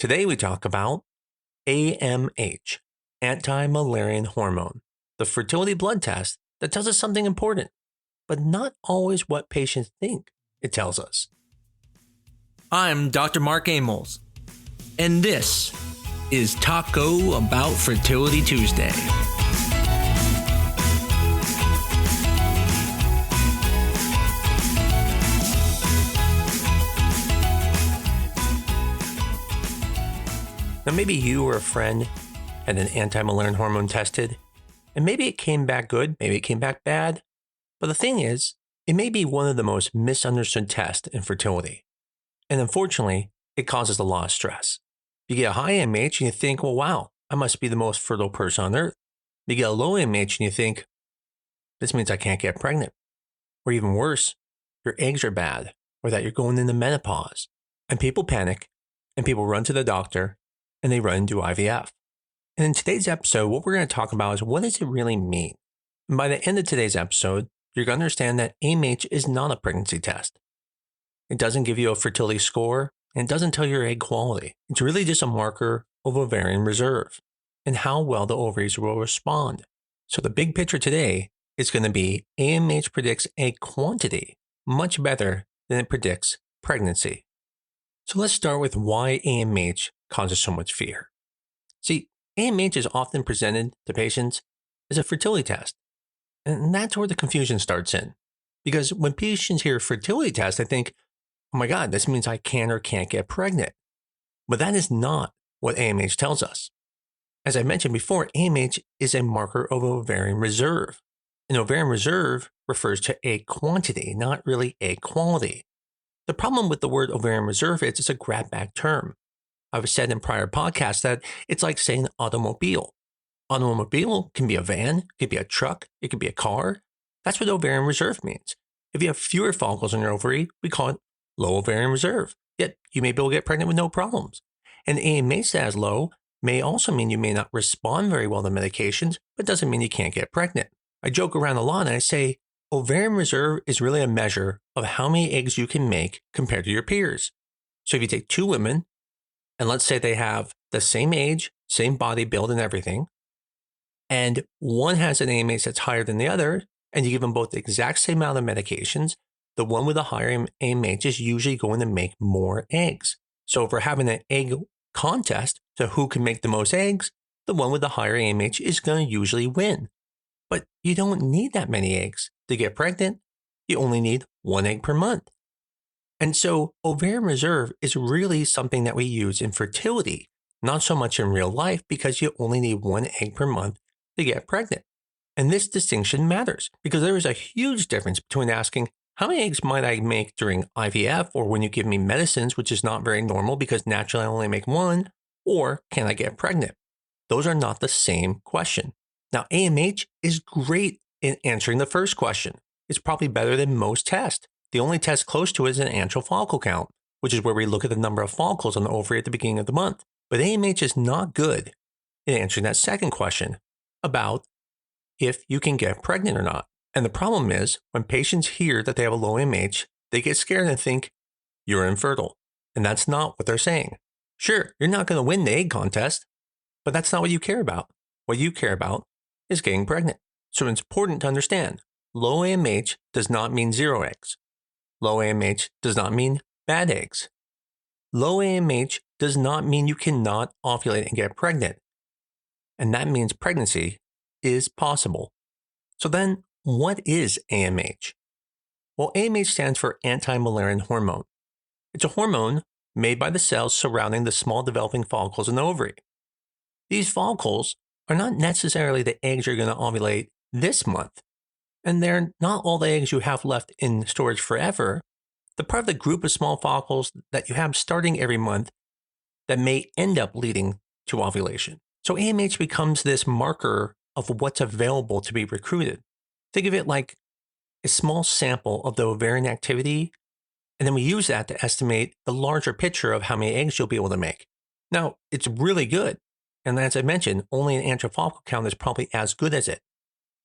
Today we talk about AMH, anti-Müllerian hormone, the fertility blood test that tells us something important, but not always what patients think it tells us. I'm Dr. Mark Amols, and this is Taco Bout Fertility Tuesday. Now, maybe you or a friend had an anti-Müllerian hormone tested, and maybe it came back good, maybe it came back bad. But the thing is, it may be one of the most misunderstood tests in fertility. And unfortunately, it causes a lot of stress. You get a high AMH and you think, well, wow, I must be the most fertile person on earth. You get a low AMH and you think, this means I can't get pregnant. Or even worse, your eggs are bad, or that you're going into menopause. And people panic, and people run to the doctor, and they run into IVF. And in today's episode, what we're going to talk about is what does it really mean? And by the end of today's episode, you're going to understand that AMH is not a pregnancy test. It doesn't give you a fertility score, and it doesn't tell your egg quality. It's really just a marker of ovarian reserve and how well the ovaries will respond. So the big picture today is going to be AMH predicts egg quantity much better than it predicts pregnancy. So let's start with why AMH causes so much fear. See, AMH is often presented to patients as a fertility test. And that's where the confusion starts in. Because when patients hear fertility test, they think, oh my God, this means I can or can't get pregnant. But that is not what AMH tells us. As I mentioned before, AMH is a marker of ovarian reserve. And ovarian reserve refers to egg quantity, not really egg quality. The problem with the word ovarian reserve is it's a grab-bag term. I've said in prior podcasts that it's like saying automobile. Automobile can be a van, it could be a truck, it could be a car. That's what ovarian reserve means. If you have fewer follicles in your ovary, we call it low ovarian reserve. Yet you may be able to get pregnant with no problems. And AMH that is low may also mean you may not respond very well to medications, but doesn't mean you can't get pregnant. I joke around a lot and I say, ovarian reserve is really a measure of how many eggs you can make compared to your peers. So if you take two women, and let's say they have the same age, same body build and everything, and one has an AMH that's higher than the other, and you give them both the exact same amount of medications, the one with a higher AMH is usually going to make more eggs. So if we're having an egg contest to who can make the most eggs, the one with the higher AMH is going to usually win. But you don't need that many eggs to get pregnant. You only need one egg per month. And so ovarian reserve is really something that we use in fertility, not so much in real life because you only need one egg per month to get pregnant. And this distinction matters because there is a huge difference between asking how many eggs might I make during IVF or when you give me medicines, which is not very normal because naturally I only make one, or can I get pregnant? Those are not the same question. Now, AMH is great in answering the first question. It's probably better than most tests. The only test close to it is an antral follicle count, which is where we look at the number of follicles on the ovary at the beginning of the month. But AMH is not good in answering that second question about if you can get pregnant or not. And the problem is when patients hear that they have a low AMH, they get scared and think you're infertile. And that's not what they're saying. Sure, you're not going to win the egg contest, but that's not what you care about. What you care about is getting pregnant. So it's important to understand low AMH does not mean zero eggs. Low AMH does not mean bad eggs. Low AMH does not mean you cannot ovulate and get pregnant. And that means pregnancy is possible. So then, what is AMH? Well, AMH stands for anti-Müllerian hormone. It's a hormone made by the cells surrounding the small developing follicles in the ovary. These follicles are not necessarily the eggs you're going to ovulate this month. And they're not all the eggs you have left in storage forever. They're part of the group of small follicles that you have starting every month that may end up leading to ovulation. So AMH becomes this marker of what's available to be recruited. Think of it like a small sample of the ovarian activity, and then we use that to estimate the larger picture of how many eggs you'll be able to make. Now, it's really good. And as I mentioned, only an antral follicle count is probably as good as it.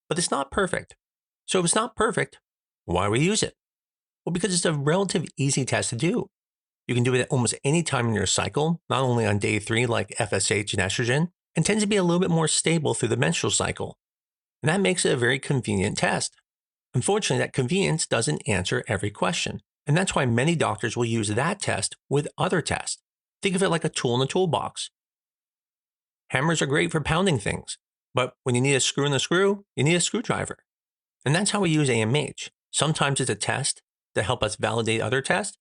But it's not perfect. So if it's not perfect, why we use it? Well, because it's a relatively easy test to do. You can do it at almost any time in your cycle, not only on day 3 like FSH and estrogen, and tends to be a little bit more stable through the menstrual cycle. And that makes it a very convenient test. Unfortunately, that convenience doesn't answer every question. And that's why many doctors will use that test with other tests. Think of it like a tool in the toolbox. Hammers are great for pounding things, but when you need a screw in the screw, you need a screwdriver. And that's how we use AMH. Sometimes it's a test to help us validate other tests.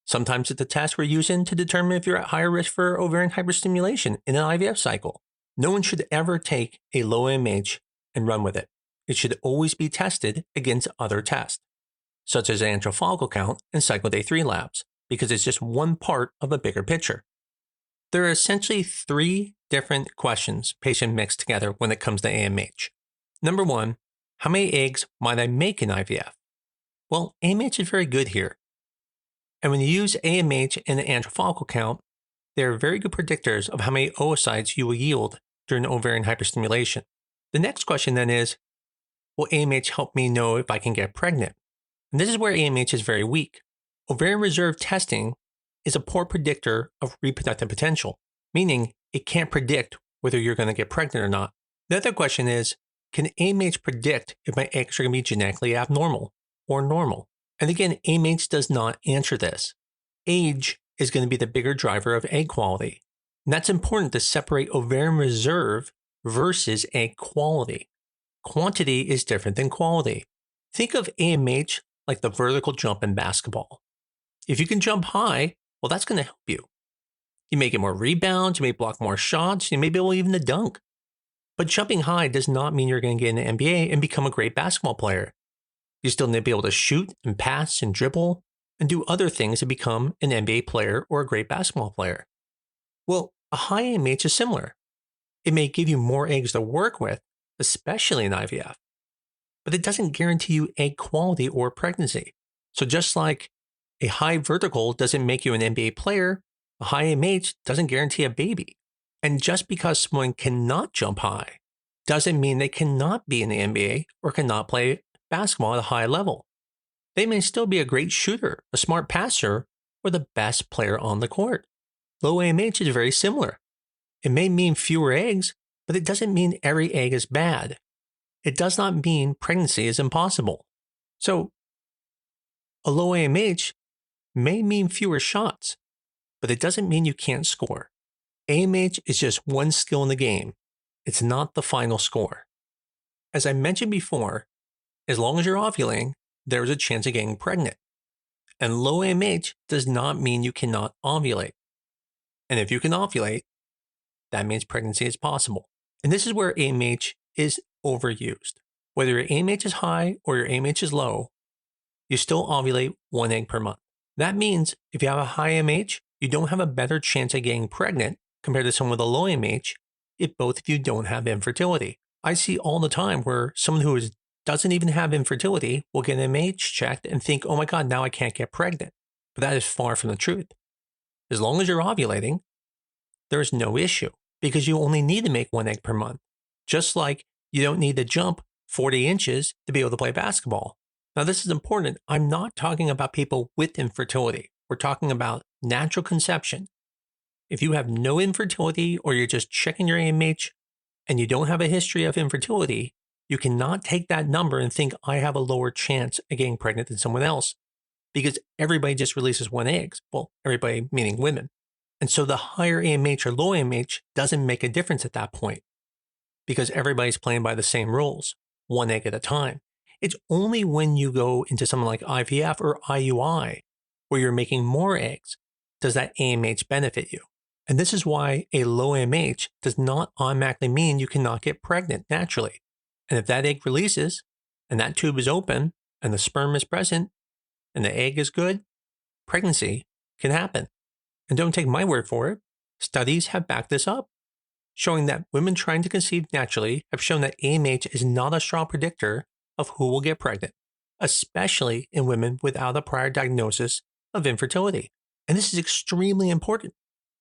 Sometimes it's a test we're using to determine if you're at higher risk for ovarian hyperstimulation in an IVF cycle. No one should ever take a low AMH and run with it. It should always be tested against other tests, such as antral follicle count and cycle day 3 labs, because it's just one part of a bigger picture. There are essentially 3 different questions patients mix together when it comes to AMH. Number 1, how many eggs might I make in IVF? Well, AMH is very good here. And when you use AMH and the antral follicle count, they are very good predictors of how many oocytes you will yield during ovarian hyperstimulation. The next question then is, will AMH help me know if I can get pregnant? And this is where AMH is very weak. Ovarian reserve testing is a poor predictor of reproductive potential, meaning it can't predict whether you're going to get pregnant or not. The other question is, can AMH predict if my eggs are going to be genetically abnormal or normal? And again, AMH does not answer this. Age is going to be the bigger driver of egg quality. And that's important to separate ovarian reserve versus egg quality. Quantity is different than quality. Think of AMH like the vertical jump in basketball. If you can jump high, well, that's going to help you. You may get more rebounds, you may block more shots, you may be able even to dunk. But jumping high does not mean you're going to get in the NBA and become a great basketball player. You still need to be able to shoot and pass and dribble and do other things to become an NBA player or a great basketball player. Well, a high AMH is similar. It may give you more eggs to work with, especially in IVF, but it doesn't guarantee you egg quality or pregnancy. So just like a high vertical doesn't make you an NBA player, a high AMH doesn't guarantee a baby. And just because someone cannot jump high doesn't mean they cannot be in the NBA or cannot play basketball at a high level. They may still be a great shooter, a smart passer, or the best player on the court. Low AMH is very similar. It may mean fewer eggs, but it doesn't mean every egg is bad. It does not mean pregnancy is impossible. So, a low AMH may mean fewer shots, but it doesn't mean you can't score. AMH is just one skill in the game. It's not the final score. As I mentioned before, as long as you're ovulating, there is a chance of getting pregnant. And low AMH does not mean you cannot ovulate. And if you can ovulate, that means pregnancy is possible. And this is where AMH is overused. Whether your AMH is high or your AMH is low, you still ovulate 1 egg per month. That means if you have a high AMH, you don't have a better chance of getting pregnant compared to someone with a low AMH if both of you don't have infertility. I see all the time where someone who doesn't even have infertility will get an AMH checked and think, oh my God, now I can't get pregnant. But that is far from the truth. As long as you're ovulating, there is no issue because you only need to make 1 egg per month. Just like you don't need to jump 40 inches to be able to play basketball. Now, this is important. I'm not talking about people with infertility. We're talking about natural conception. If you have no infertility or you're just checking your AMH and you don't have a history of infertility, you cannot take that number and think I have a lower chance of getting pregnant than someone else because everybody just releases 1 egg. Well, everybody meaning women. And so the higher AMH or low AMH doesn't make a difference at that point because everybody's playing by the same rules, 1 egg at a time. It's only when you go into something like IVF or IUI where you're making more eggs does that AMH benefit you. And this is why a low AMH does not automatically mean you cannot get pregnant naturally. And if that egg releases and that tube is open and the sperm is present and the egg is good, pregnancy can happen. And don't take my word for it. Studies have backed this up, showing that women trying to conceive naturally have shown that AMH is not a strong predictor of who will get pregnant, especially in women without a prior diagnosis of infertility. And this is extremely important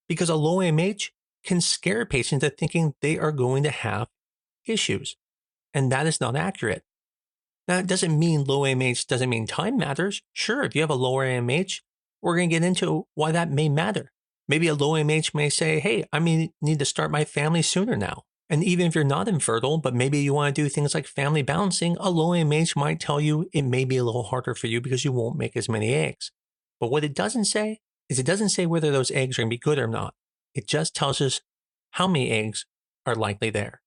because a low AMH can scare patients into thinking they are going to have issues. And that is not accurate. Now, it doesn't mean low AMH doesn't mean time matters. Sure, if you have a lower AMH, we're going to get into why that may matter. Maybe a low AMH may say, hey, I may need to start my family sooner now. And even if you're not infertile, but maybe you want to do things like family balancing, a low AMH might tell you it may be a little harder for you because you won't make as many eggs. But what it doesn't say is it doesn't say whether those eggs are going to be good or not. It just tells us how many eggs are likely there.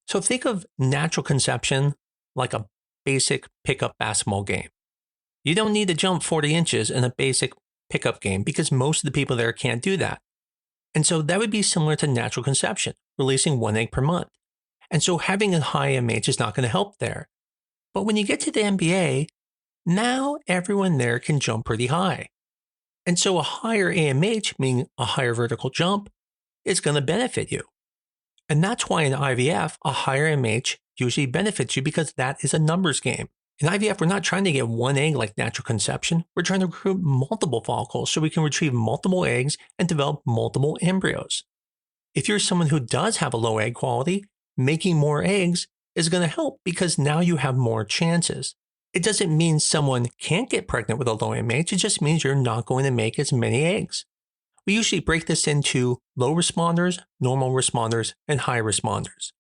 So think of natural conception like a basic pickup basketball game. You don't need to jump 40 inches in a basic pickup game because most of the people there can't do that. And so that would be similar to natural conception, releasing 1 egg per month. And so having a high AMH is not going to help there. But when you get to the NBA, now everyone there can jump pretty high. And so a higher AMH, meaning a higher vertical jump, is going to benefit you. And that's why in IVF, a higher AMH usually benefits you because that is a numbers game. In IVF, we're not trying to get 1 egg like natural conception. We're trying to recruit multiple follicles so we can retrieve multiple eggs and develop multiple embryos. If you're someone who does have a low egg quality, making more eggs is going to help because now you have more chances. It doesn't mean someone can't get pregnant with a low AMH. It just means you're not going to make as many eggs. We usually break this into low responders, normal responders, and high responders.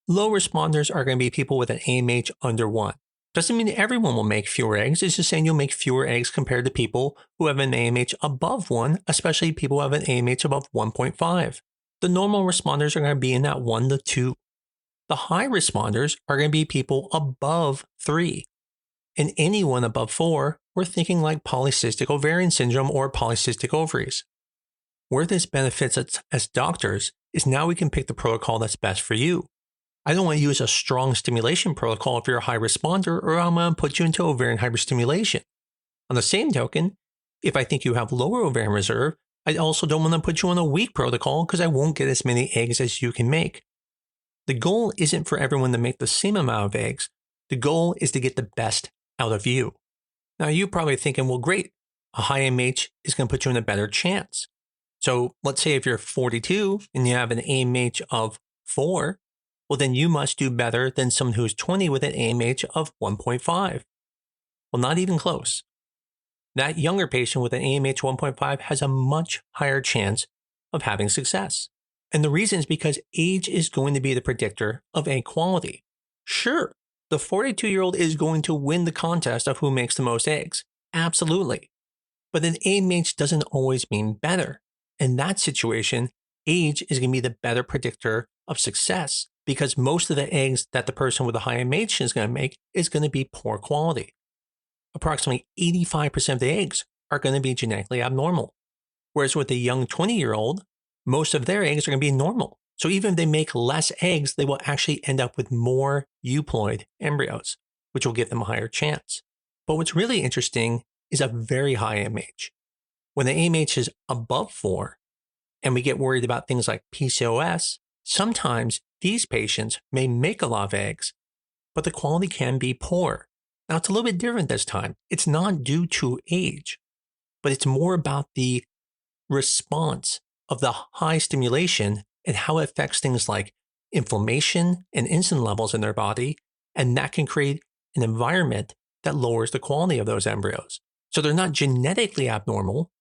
Low responders are going to be people with an AMH under 1. Doesn't mean everyone will make fewer eggs. It's just saying you'll make fewer eggs compared to people who have an AMH above 1, especially people who have an AMH above 1.5. The normal responders are going to be in that 1 to 2. The high responders are going to be people above 3. And anyone above 4, we're thinking like polycystic ovarian syndrome or polycystic ovaries. Where this benefits us as doctors is now we can pick the protocol that's best for you. I don't want to use a strong stimulation protocol if you're a high responder, or I'm going to put you into ovarian hyperstimulation. On the same token, if I think you have lower ovarian reserve, I also don't want to put you on a weak protocol because I won't get as many eggs as you can make. The goal isn't for everyone to make the same amount of eggs. The goal is to get the best out of you. Now, you're probably thinking, well, great, a high AMH is going to put you in a better chance. So let's say if you're 42 and you have an AMH of 4, well, then you must do better than someone who's 20 with an AMH of 1.5. Well, not even close. That younger patient with an AMH 1.5 has a much higher chance of having success. And the reason is because age is going to be the predictor of egg quality. Sure, the 42-year-old is going to win the contest of who makes the most eggs. Absolutely. But an AMH doesn't always mean better. In that situation, age is going to be the better predictor of success because most of the eggs that the person with a high AMH is going to make is going to be poor quality. Approximately 85% of the eggs are going to be genetically abnormal. Whereas with a young 20-year-old, most of their eggs are going to be normal. So even if they make less eggs, they will actually end up with more euploid embryos, which will give them a higher chance. But what's really interesting is a very high AMH. When the AMH is above 4, and we get worried about things like PCOS, sometimes these patients may make a lot of eggs, but the quality can be poor. Now, it's a little bit different this time. It's not due to age, but it's more about the response of the high stimulation and how it affects things like inflammation and insulin levels in their body, and that can create an environment that lowers the quality of those embryos. So they're not genetically abnormal,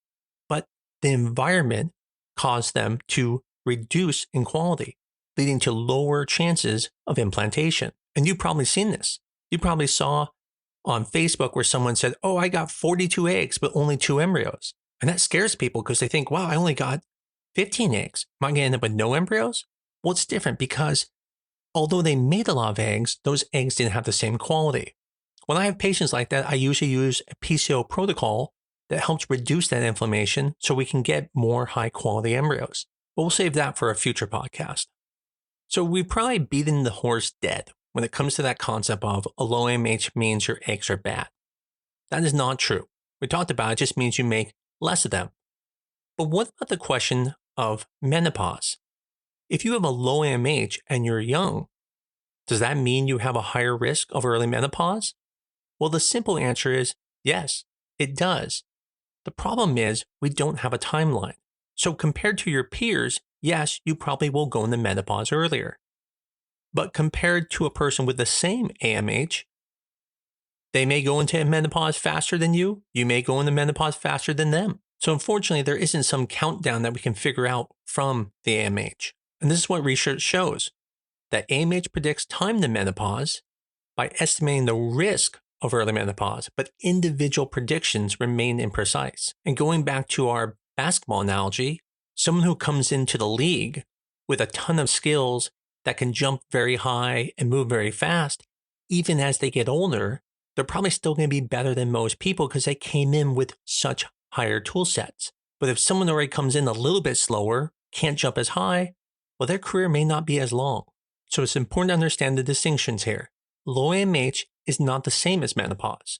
but the environment caused them to reduce in quality, leading to lower chances of implantation. And you've probably seen this. You probably saw on Facebook where someone said, oh, I got 42 eggs, but only 2 embryos. And that scares people because they think, wow, I only got 15 eggs. Am I going to end up with no embryos? Well, it's different because although they made a lot of eggs, those eggs didn't have the same quality. When I have patients like that, I usually use a PCO protocol that helps reduce that inflammation so we can get more high quality embryos. But we'll save that for a future podcast. So we've probably beaten the horse dead when it comes to that concept of a low AMH means your eggs are bad. That is not true. We talked about it just means you make less of them. But what about the question of menopause? If you have a low AMH and you're young, does that mean you have a higher risk of early menopause? Well, the simple answer is yes, it does. The problem is we don't have a timeline. So compared to your peers, yes, you probably will go into menopause earlier. But compared to a person with the same AMH, they may go into menopause faster than you. You may go into menopause faster than them. So unfortunately, there isn't some countdown that we can figure out from the AMH. And this is what research shows, that AMH predicts time to menopause by estimating the risk of early menopause, but individual predictions remain imprecise. And going back to our basketball analogy, someone who comes into the league with a ton of skills that can jump very high and move very fast, even as they get older, they're probably still going to be better than most people because they came in with such higher tool sets. But if someone already comes in a little bit slower, can't jump as high, well, their career may not be as long. So it's important to understand the distinctions here. Low AMH is not the same as menopause.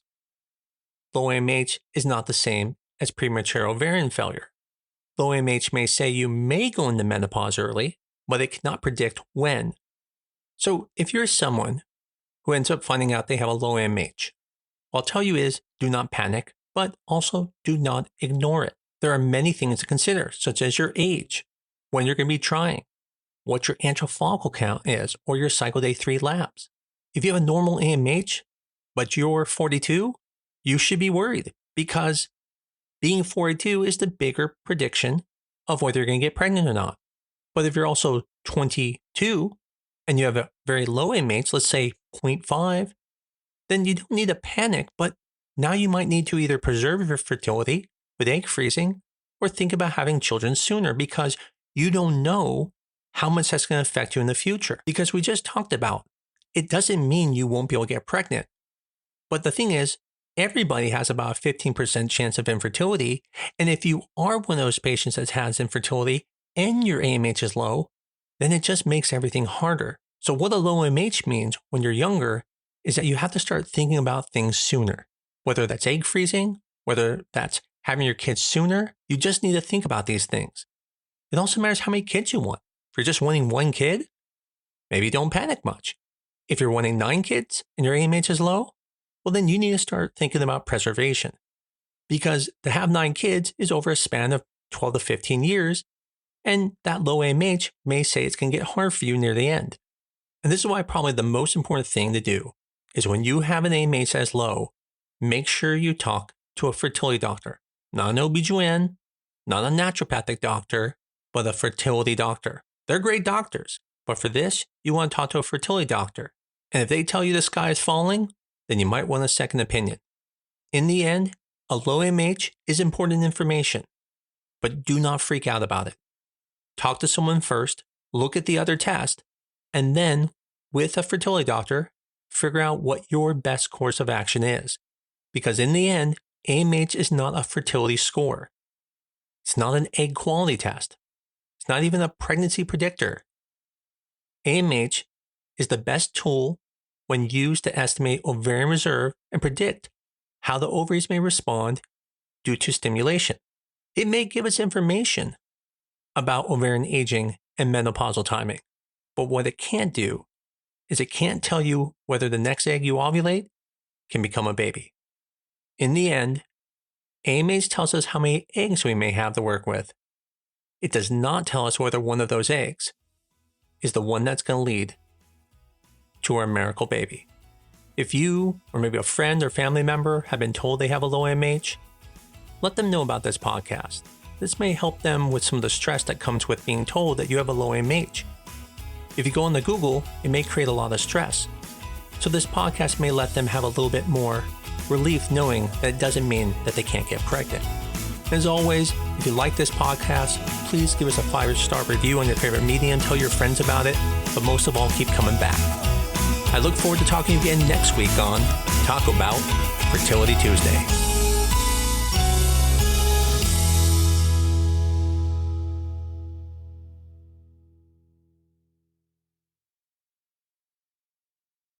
Low AMH is not the same as premature ovarian failure. Low AMH may say you may go into menopause early, but it cannot predict when. So if you're someone who ends up finding out they have a low AMH, what I'll tell you is do not panic, but also do not ignore it. There are many things to consider, such as your age, when you're going to be trying, what your antral follicle count is, or your cycle day 3 labs. If you have a normal AMH, but you're 42, you should be worried because being 42 is the bigger prediction of whether you're going to get pregnant or not. But if you're also 22 and you have a very low AMH, let's say 0.5, then you don't need to panic, but now you might need to either preserve your fertility with egg freezing or think about having children sooner because you don't know how much that's going to affect you in the future. Because we just talked about, it doesn't mean you won't be able to get pregnant. But the thing is, everybody has about a 15% chance of infertility. And if you are one of those patients that has infertility and your AMH is low, then it just makes everything harder. So what a low AMH means when you're younger is that you have to start thinking about things sooner. Whether that's egg freezing, whether that's having your kids sooner, you just need to think about these things. It also matters how many kids you want. If you're just wanting 1 kid, maybe don't panic much. If you're wanting 9 kids and your AMH is low, well, then you need to start thinking about preservation. Because to have 9 kids is over a span of 12 to 15 years, and that low AMH may say it's going to get hard for you near the end. And this is why probably the most important thing to do is when you have an AMH that's low, make sure you talk to a fertility doctor, not an OB/GYN, not a naturopathic doctor, but a fertility doctor. They're great doctors, but for this, you want to talk to a fertility doctor. And if they tell you the sky is falling, then you might want a second opinion. In the end, a low AMH is important information, but do not freak out about it. Talk to someone first, look at the other test, and then, with a fertility doctor, figure out what your best course of action is. Because in the end, AMH is not a fertility score. It's not an egg quality test. It's not even a pregnancy predictor. AMH is the best tool when used to estimate ovarian reserve and predict how the ovaries may respond due to stimulation. It may give us information about ovarian aging and menopausal timing, but what it can't do is it can't tell you whether the next egg you ovulate can become a baby. In the end, AMH tells us how many eggs we may have to work with. It does not tell us whether one of those eggs is the one that's going to lead to our miracle baby. If you, or maybe a friend or family member, have been told they have a low AMH, let them know about this podcast. This may help them with some of the stress that comes with being told that you have a low AMH. If you go into Google, it may create a lot of stress. So this podcast may let them have a little bit more relief knowing that it doesn't mean that they can't get pregnant. As always, if you like this podcast, please give us a 5-star review on your favorite medium, tell your friends about it, but most of all, keep coming back. I look forward to talking again next week on Taco Bout Fertility Tuesday.